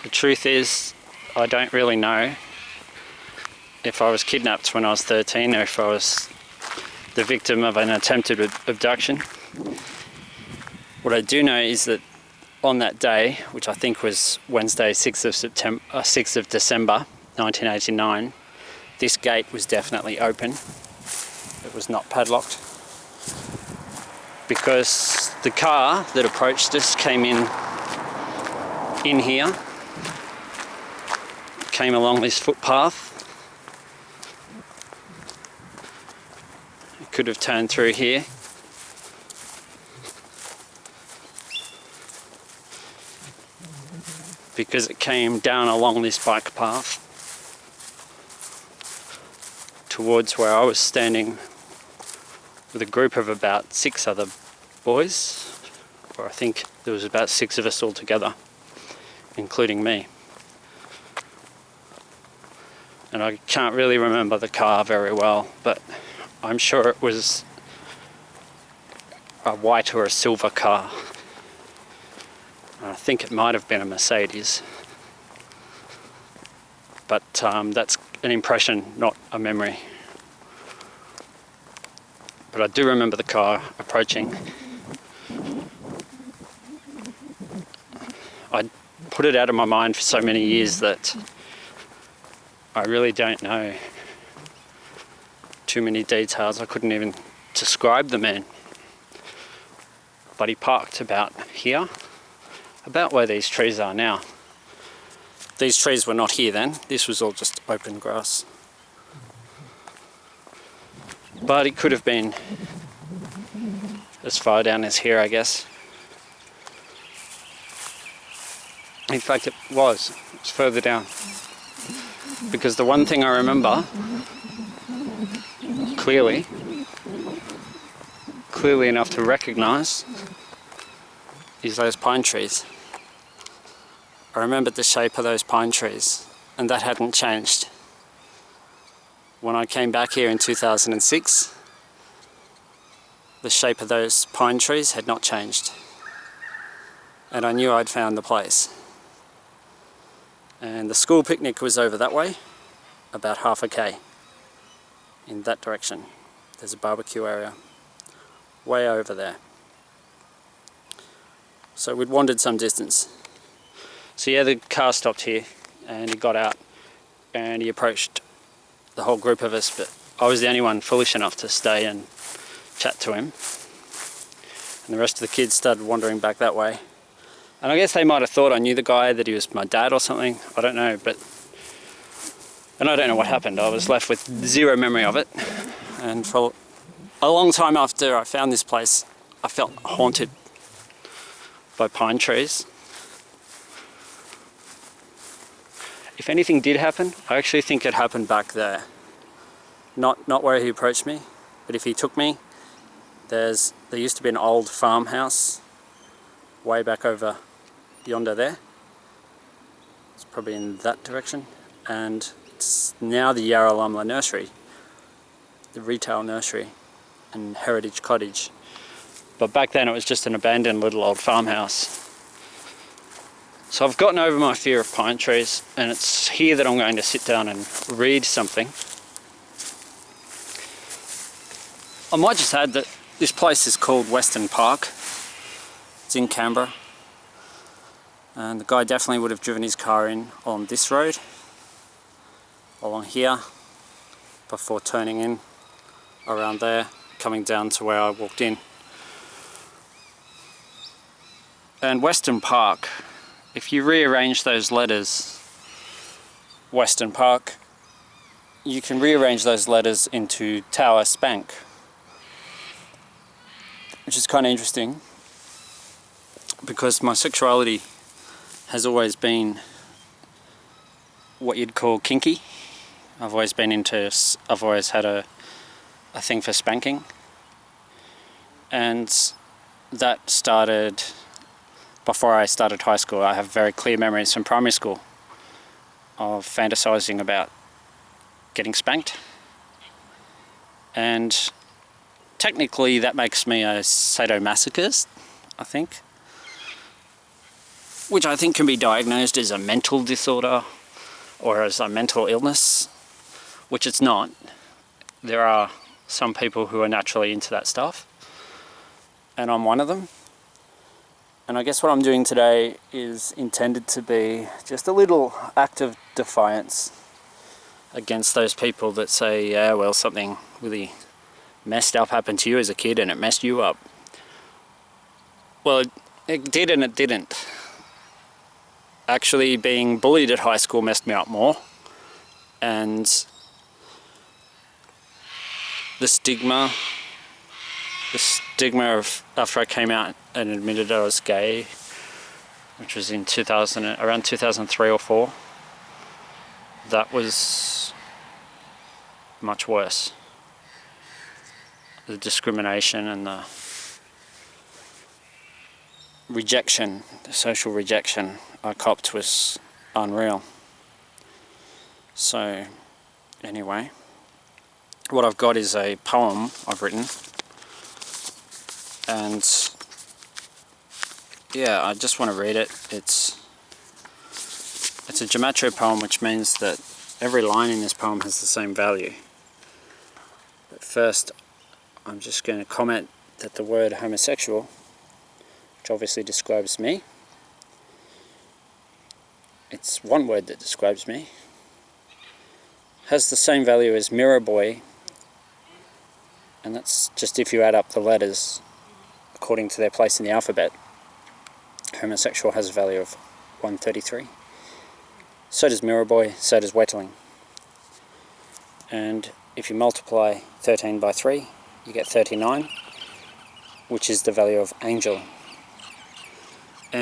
The truth is, I don't really know if I was kidnapped when I was 13 or if I was the victim of an attempted abduction. What I do know is that on that day, which I think was Wednesday, 6th of December 1989, this gate was definitely open. It was not padlocked, because the car that approached us came in here, came along this footpath. It could have turned through here. Because it came down along this bike path towards where I was standing with a group of about 6 other boys, or I think there was about 6 of us all together, including me. And I can't really remember the car very well, but I'm sure it was a white or a silver car. I think it might have been a Mercedes. But that's an impression, not a memory. But I do remember the car approaching. I put it out of my mind for so many years that I really don't know too many details. I couldn't even describe the man. But he parked about here, about where these trees are now. These trees were not here then. This was all just open grass. But it could have been as far down as here, I guess. In fact, it was further down. Because the one thing I remember clearly enough to recognise is those pine trees. I remembered the shape of those pine trees, and that hadn't changed. When I came back here in 2006, the shape of those pine trees had not changed. And I knew I'd found the place. And the school picnic was over that way, about half a k in that direction. There's a barbecue area way over there. So we'd wandered some distance. So yeah, the car stopped here and he got out and he approached the whole group of us, but I was the only one foolish enough to stay and chat to him. And the rest of the kids started wandering back that way. And I guess they might have thought I knew the guy, that he was my dad or something. I don't know, and I don't know what happened. I was left with zero memory of it. And for a long time after I found this place, I felt haunted by pine trees. If anything did happen, I actually think it happened back there. Not where he approached me, but if he took me, there used to be an old farmhouse way back over yonder there. It's probably in that direction. And it's now the Yarralumla Nursery, the retail nursery and heritage cottage. But back then it was just an abandoned little old farmhouse. So I've gotten over my fear of pine trees, and it's here that I'm going to sit down and read something. I might just add that this place is called Western Park. It's in Canberra. And the guy definitely would have driven his car in on this road, along here, before turning in around there, coming down to where I walked in. And Western Park, if you rearrange those letters, Western Park, you can rearrange those letters into Tower Spank, which is kind of interesting, because my sexuality has always been what you'd call kinky. I've always had a thing for spanking, and that started before I started high school. I have very clear memories from primary school of fantasizing about getting spanked, and technically that makes me a sadomasochist, I think. which I think can be diagnosed as a mental disorder or as a mental illness, which it's not. There are some people who are naturally into that stuff, and I'm one of them. And I guess what I'm doing today is intended to be just a little act of defiance against those people that say, yeah, well, something really messed up happened to you as a kid and it messed you up. Well, it did and it didn't. Actually, being bullied at high school messed me up more, and the stigma of after I came out and admitted I was gay, which was in around 2003 or 4, that was much worse. The discrimination and the rejection, the social rejection I copped was unreal. So anyway, what I've got is a poem I've written, and yeah, I just want to read it. It's a gematria poem, which means that every line in this poem has the same value. But first, I'm just going to comment that the word homosexual, which obviously describes me, it's one word that describes me, has the same value as mirror boy, and that's just if you add up the letters according to their place in the alphabet. Homosexual has a value of 133. So does mirror boy, so does wetling. And if you multiply 13 by 3, you get 39, which is the value of angel.